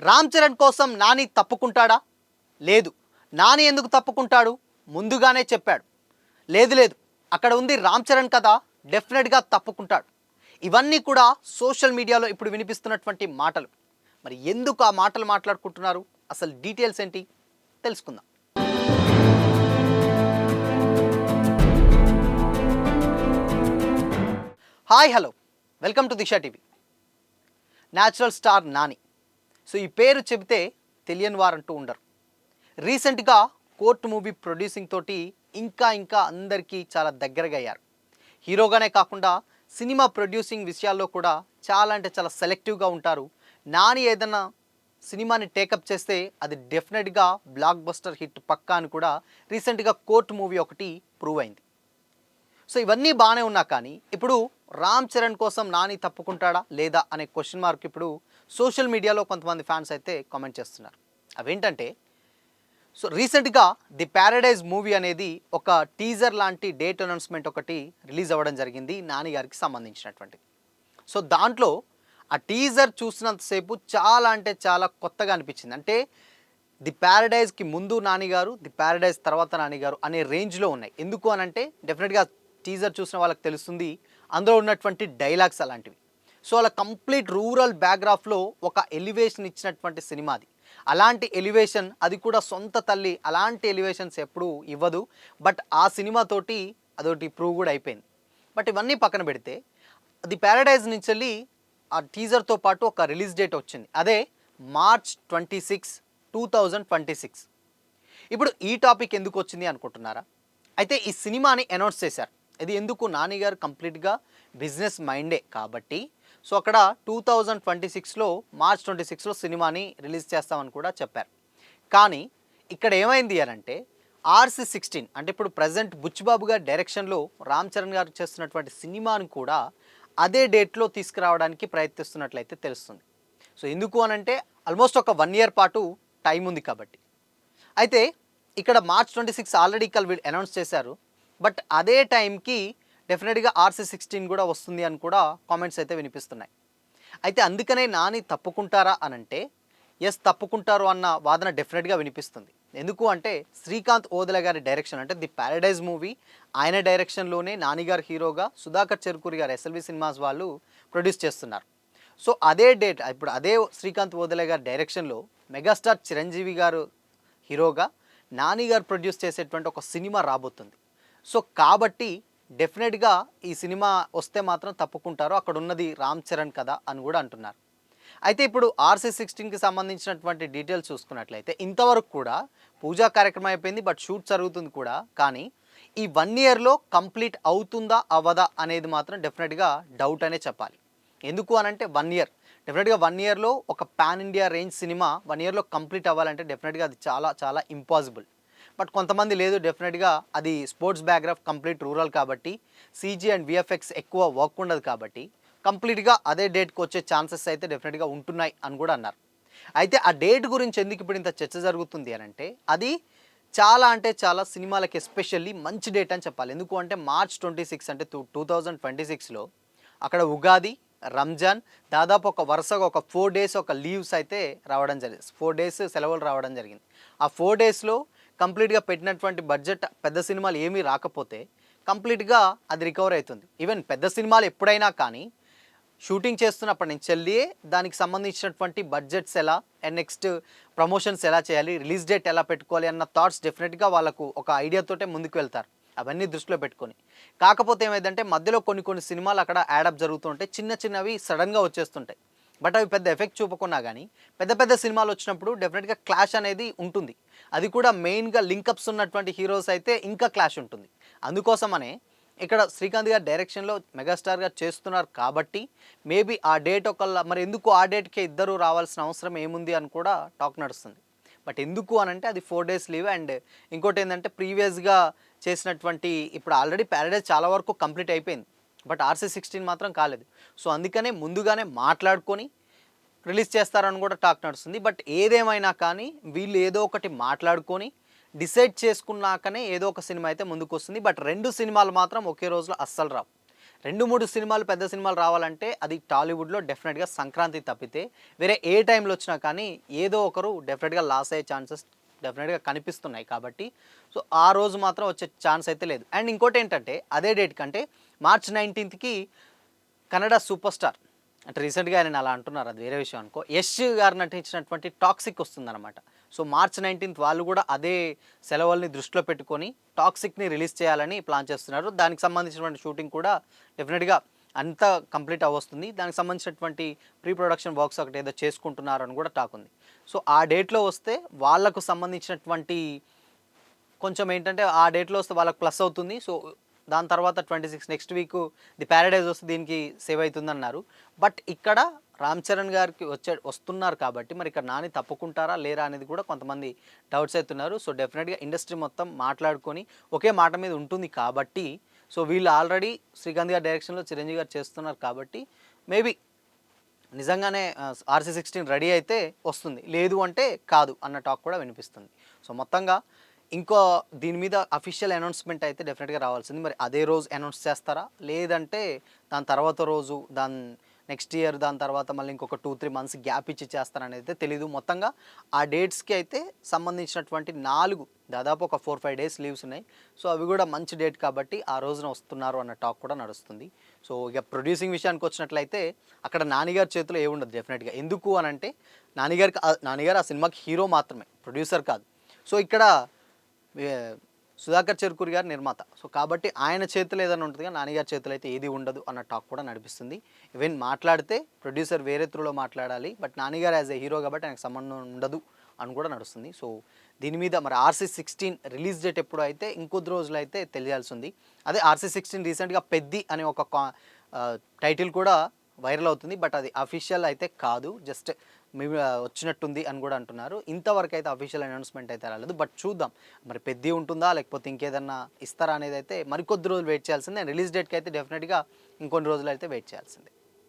రామ్ చరణ్ కోసం నాని తప్పుకుంటాడా? లేదు. నాని ఎందుకు తప్పుకుంటాడు? ముందుగానే చెప్పాడు. లేదు అక్కడ ఉంది రామ్ చరణ్ కదా, డెఫినెట్గా తప్పుకుంటాడు. ఇవన్నీ కూడా సోషల్ మీడియాలో ఇప్పుడు వినిపిస్తున్నటువంటి మాటలు. మరి ఎందుకు ఆ మాటలు మాట్లాడుకుంటున్నారు? అసలు డీటెయిల్స్ ఏంటి తెలుసుకుందాం. Hi hello, welcome to Disha TV. Natural star Nani. So ఈ పేరు చెబితే తెలియని వారంటూ ఉండరు. రీసెంట్గా కోర్ట్ మూవీ ప్రొడ్యూసింగ్ తోటి ఇంకా అందరికీ చాలా దగ్గరగా అయ్యారు. హీరోగానే కాకుండా సినిమా ప్రొడ్యూసింగ్ విషయాల్లో కూడా చాలా అంటే చాలా సెలెక్టివ్గా ఉంటారు. నాని ఏదన్నా సినిమాని టేకప్ చేస్తే అది డెఫినెట్గా బ్లాక్ బస్టర్ హిట్ పక్కా అని కూడా రీసెంట్గా కోర్ట్ మూవీ ఒకటి ప్రూవ్ అయింది. సో ఇవన్నీ బాగానే ఉన్నా కానీ ఇప్పుడు రామ్ చరణ్ కోసం నాని తప్పుకుంటాడా లేదా అనే క్వశ్చన్ మార్క్ ఇప్పుడు సోషల్ మీడియాలో కొంతమంది ఫ్యాన్స్ అయితే కామెంట్ చేస్తున్నారు. అవేంటంటే, సో రీసెంట్గా ది ప్యారడైజ్ మూవీ అనేది ఒక టీజర్ లాంటి డేట్ అనౌన్స్మెంట్ ఒకటి రిలీజ్ అవ్వడం జరిగింది నాని గారికి సంబంధించినటువంటిది. సో దాంట్లో ఆ టీజర్ చూసినంతసేపు చాలా అంటే చాలా కొత్తగా అనిపించింది. అంటే ది ప్యారడైజ్కి ముందు నానిగారు, ది ప్యారడైజ్ తర్వాత నానిగారు అనే రేంజ్లో ఉన్నాయి. ఎందుకు అనంటే డెఫినెట్గా టీజర్ చూసిన వాళ్ళకి తెలుస్తుంది అందులో ఉన్నటువంటి డైలాగ్స్ అలాంటివి. సో అలా కంప్లీట్ రూరల్ బ్యాక్గ్రాఫ్లో ఒక ఎలివేషన్ ఇచ్చినటువంటి సినిమా అది. అలాంటి ఎలివేషన్, అది కూడా సొంత తల్లి, అలాంటి ఎలివేషన్స్ ఎప్పుడూ ఇవ్వదు. బట్ ఆ సినిమాతోటి అదొకటి ప్రూవ్ కూడా అయిపోయింది. బట్ ఇవన్నీ పక్కన పెడితే ది ప్యారడైజ్ నుంచి వెళ్ళి ఆ టీజర్తో పాటు ఒక రిలీజ్ డేట్ వచ్చింది. అదే మార్చ్ 26, 2026. ఇప్పుడు ఈ టాపిక్ ఎందుకు వచ్చింది అనుకుంటున్నారా? అయితే ఈ సినిమాని అనౌన్స్ చేశారు. ఇది ఎందుకు, నాని గారు కంప్లీట్గా బిజినెస్ మైండే కాబట్టి సో అక్కడ 2026లో మార్చ్ 26లో సినిమాని రిలీజ్ చేస్తామని కూడా చెప్పారు. కానీ ఇక్కడ ఏమైంది అంటే RC16 అంటే ఇప్పుడు ప్రజెంట్ బుచ్చిబాబు గారి డైరెక్షన్లో రామ్ చరణ్ గారు చేస్తున్నటువంటి సినిమాని కూడా అదే డేట్లో తీసుకురావడానికి ప్రయత్నిస్తున్నట్లయితే తెలుస్తుంది. సో ఎందుకు అనంటే ఆల్మోస్ట్ ఒక 1 year పాటు టైం ఉంది కాబట్టి. అయితే ఇక్కడ మార్చ్ 26 ఆల్రెడీ ఇక్కడ అనౌన్స్ చేశారు. బట్ అదే టైంకి డెఫినెట్గా RC16 కూడా వస్తుంది అని కూడా కామెంట్స్ అయితే వినిపిస్తున్నాయి. అయితే అందుకనే నాని తప్పుకుంటారా అనంటే ఎస్, తప్పుకుంటారు అన్న వాదన డెఫినెట్గా వినిపిస్తుంది. ఎందుకు అంటే శ్రీకాంత్ ఓదెల గారి డైరెక్షన్, అంటే ది ప్యారడైజ్ మూవీ ఆయన డైరెక్షన్లోనే నానిగారు హీరోగా, సుధాకర్ చెరుకూరి గారు SLV సినిమాస్ వాళ్ళు ప్రొడ్యూస్ చేస్తున్నారు. సో అదే డేట్ ఇప్పుడు అదే శ్రీకాంత్ ఓదెల గారి డైరెక్షన్లో మెగాస్టార్ చిరంజీవి గారు హీరోగా నాని గారు ప్రొడ్యూస్ చేసేటువంటి ఒక సినిమా రాబోతుంది. సో కాబట్టి డెఫినెట్గా ఈ సినిమా వస్తే మాత్రం తప్పుకుంటారు, అక్కడ ఉన్నది రామ్ చరణ్ కదా అని కూడా అంటున్నారు. అయితే ఇప్పుడు RC16కి సంబంధించినటువంటి డీటెయిల్స్ చూసుకున్నట్లయితే ఇంతవరకు కూడా పూజా కార్యక్రమం అయిపోయింది, బట్ షూట్ జరుగుతుంది కూడా. కానీ ఈ 1 yearలో కంప్లీట్ అవుతుందా అవ్వదా అనేది మాత్రం డెఫినెట్గా డౌట్ అనే చెప్పాలి. ఎందుకు అనంటే 1 year డెఫినెట్గా 1 yearలో ఒక పాన్ ఇండియా రేంజ్ సినిమా 1 yearలో కంప్లీట్ అవ్వాలంటే డెఫినెట్గా అది చాలా చాలా ఇంపాసిబుల్. బట్ కొంతమంది లేదు, డెఫినెట్గా అది స్పోర్ట్స్ బ్యాక్గ్రాఫ్, కంప్లీట్ రూరల్ కాబట్టి CG అండ్ VFX ఎక్కువ వర్క్ ఉండదు కాబట్టి కంప్లీట్గా అదే డేట్కి వచ్చే ఛాన్సెస్ అయితే డెఫినెట్గా ఉంటున్నాయి అని కూడా అన్నారు. అయితే ఆ డేట్ గురించి ఎందుకు ఇప్పుడు ఇంత చర్చ జరుగుతుంది అని అంటే అది చాలా అంటే చాలా సినిమాలకి ఎస్పెషల్లీ మంచి డేట్ అని చెప్పాలి. ఎందుకు అంటే మార్చ్ 26 అంటే 2026లో అక్కడ ఉగాది, రంజాన్, దాదాపు ఒక వరుసగా ఒక 4 days ఒక లీవ్స్ అయితే రావడం జరిగింది. 4 days సెలవులు రావడం జరిగింది. ఆ 4 daysలో కంప్లీట్గా పెట్టినటువంటి బడ్జెట్ పెద్ద సినిమాలు ఏమీ రాకపోతే కంప్లీట్గా అది రికవర్ అవుతుంది. ఈవెన్ పెద్ద సినిమాలు ఎప్పుడైనా కానీ షూటింగ్ చేస్తున్నప్పటి నుంచి వెళ్ళి దానికి సంబంధించినటువంటి బడ్జెట్స్ ఎలా అండ్ నెక్స్ట్ ప్రమోషన్స్ ఎలా చేయాలి, రిలీజ్ డేట్ ఎలా పెట్టుకోవాలి అన్న థాట్స్ డెఫినెట్గా వాళ్ళకు ఒక ఐడియాతోటే ముందుకు వెళ్తారు, అవన్నీ దృష్టిలో పెట్టుకొని. కాకపోతే ఏమైందంటే మధ్యలో కొన్ని సినిమాలు అక్కడ యాడప్ జరుగుతుంటాయి, చిన్నవి సడన్గా వచ్చేస్తుంటాయి. బట్ అవి పెద్ద ఎఫెక్ట్ చూపకున్నా కానీ పెద్ద సినిమాలు వచ్చినప్పుడు డెఫినెట్గా క్లాష్ అనేది ఉంటుంది. అది కూడా మెయిన్గా లింకప్స్ ఉన్నటువంటి హీరోస్ అయితే ఇంకా క్లాష్ ఉంటుంది. అందుకోసమనే ఇక్కడ శ్రీకాంత్ గారి డైరెక్షన్లో మెగాస్టార్ గారు చేస్తున్నారు కాబట్టి మేబీ ఆ డేట్ ఒకళ్ళ, మరి ఎందుకు ఆ డేట్కే ఇద్దరు రావాల్సిన అవసరం ఏముంది అని కూడా టాక్ నడుస్తుంది. బట్ ఎందుకు అనంటే అది 4 days లీవ్ అండ్ ఇంకోటి ఏంటంటే ప్రీవియస్గా చేసినటువంటి ఇప్పుడు ఆల్రెడీ ప్యారడైజ్ చాలా వరకు కంప్లీట్ అయిపోయింది, బట్ RC16 మాత్రం కాలేదు. సో అందుకనే ముందుగానే మాట్లాడుకొని రిలీజ్ చేస్తారని కూడా టాక్ నడుస్తుంది. బట్ ఏదేమైనా కానీ వీళ్ళు ఏదో ఒకటి మాట్లాడుకొని డిసైడ్ చేసుకున్నాకనే ఏదో ఒక సినిమా అయితే ముందుకు వస్తుంది. బట్ 2 సినిమాలు మాత్రం ఒకే రోజులో అస్సలు రావు. 2, 3 సినిమాలు పెద్ద సినిమాలు రావాలంటే అది టాలీవుడ్‌లో డెఫినెట్‌గా సంక్రాంతి తప్పితే వేరే ఏ టైంలో వచ్చినా కానీ ఏదో ఒకరు డెఫినెట్‌గా లాస్ అయ్యే ఛాన్సెస్ డెఫినెట్‌గా కనిపిస్తున్నాయి కాబట్టి సో ఆ రోజు మాత్రం వచ్చే ఛాన్స్ అయితే లేదు. అండ్ ఇంకోటేంటంటే అదే డేట్ కంటే మార్చ్ 19కి కన్నడ సూపర్ స్టార్ అంటే రీసెంట్‌గా ఆయన అలా అంటున్నారు, అది వేరే విషయం అనుకో. యష్ గారు నటించినటువంటి 'టాక్సిక్' వస్తుందన్నమాట. సో మార్చ్ 19థ్ వాళ్ళు కూడా అదే సెలవుల్ని దృష్టిలో పెట్టుకొని 'టాక్సిక్‌ని' రిలీజ్ చేయాలని ప్లాన్ చేస్తున్నారు. దానికి సంబంధించినటువంటి షూటింగ్ కూడా డెఫినెట్‌గా అంతా కంప్లీట్ అవ్వొస్తుంది. దానికి సంబంధించినటువంటి ప్రీ ప్రొడక్షన్ వర్క్స్ ఒకటి ఏదో చేసుకుంటున్నారని కూడా టాక్ ఉంది. సో ఆ డేట్‌లో వస్తే వాళ్ళకు సంబంధించినటువంటి కొంచెం ఏంటంటే ఆ డేట్‌లో వస్తే వాళ్ళకి ప్లస్ అవుతుంది. సో దాని తర్వాత 26 నెక్స్ట్ వీక్ 'ది ప్యారడైజ్' వస్తే దీనికి సేవ్ అవుతుందన్నారు. బట్ ఇక్కడ రామ్ చరణ్ గారికి వస్తున్నారు కాబట్టి మరి ఇక్కడ నాని తప్పుకుంటారా లేరా అనేది కూడా కొంతమంది డౌట్స్ అవుతున్నారు. సో డెఫినెట్‌గా ఇండస్ట్రీ మొత్తం మాట్లాడుకొని ఒకే మాట మీద ఉంటుంది కాబట్టి సో వీళ్ళు ఆల్రెడీ శ్రీకాంత్ గారి డైరెక్షన్‌లో చిరంజీవి గారు చేస్తున్నారు కాబట్టి మేబీ నిజంగానే RC16 రెడీ అయితే వస్తుంది. లేదు అంటే కాదు అన్న టాక్ కూడా వినిపిస్తుంది. సో మొత్తంగా ఇంకో దీని మీద అఫీషియల్ అనౌన్స్‌మెంట్ అయితే డెఫినెట్‌గా రావాల్సింది. మరి అదే రోజు అనౌన్స్ చేస్తారా? లేదంటే దాని తర్వాత రోజు నెక్స్ట్ ఇయర్ దాని తర్వాత మళ్ళీ ఇంకొక 2, 3 మంత్స్ గ్యాప్ ఇచ్చి చేస్తారనేది అయితే తెలీదు. మొత్తంగా ఆ డేట్స్‌కి అయితే సంబంధించినటువంటి 4 దాదాపు ఒక 4, 5 డేస్ లీవ్స్ ఉన్నాయి. సో అవి కూడా మంచి డేట్ కాబట్టి ఆ రోజున వస్తున్నారు అన్న టాక్ కూడా నడుస్తుంది. సో ఇక ప్రొడ్యూసింగ్ విషయానికి వచ్చినట్లయితే అక్కడ నానిగారి చేతిలో ఏముండదు డెఫినెట్‌గా. ఎందుకు అనంటే నానిగారు ఆ సినిమాకి హీరో మాత్రమే, ప్రొడ్యూసర్ కాదు. సో ఇక్కడ సుధాకర్ చెరుకూరి గారు నిర్మాత. సో కాబట్టి ఆయన చేతిలో ఏదైనా ఉంటుంది కానీ నానిగారి చేతిలో అయితే ఏది ఉండదు అన్న టాక్ కూడా నడిపిస్తుంది. ఈవెన్ మాట్లాడితే ప్రొడ్యూసర్ వేరే త్రూలో మాట్లాడాలి. బట్ నానిగారు యాజ్ ఏ హీరో కాబట్టి ఆయనకు సంబంధం ఉండదు అని కూడా నడుస్తుంది. సో దీని మీద మరి RC16 రిలీజ్ డేట్ ఎప్పుడు అయితే ఇంకొద్ది రోజులు అయితే తెలియాల్సి ఉంది. అదే RC16 రీసెంట్గా 'పెద్ది' అనే ఒక టైటిల్ కూడా వైరల్ అవుతుంది. బట్ అది అఫీషియల్ అయితే కాదు, జస్ట్ మేము వచ్చినట్టుంది అని కూడా అంటున్నారు. ఇంతవరకు అయితే అఫీషియల్ అనౌన్స్మెంట్ అయితే రాలేదు. బట్ చూద్దాం మరి 'పెద్ది' ఉంటుందా లేకపోతే ఇంకేదన్నా ఇస్తారా అనేది అయితే మరికొద్ది రోజులు వెయిట్ చేయాల్సిందే. రిలీజ్ డేట్కి అయితే డెఫినెట్గా ఇంకొన్ని రోజులు అయితే వెయిట్ చేయాల్సిందే.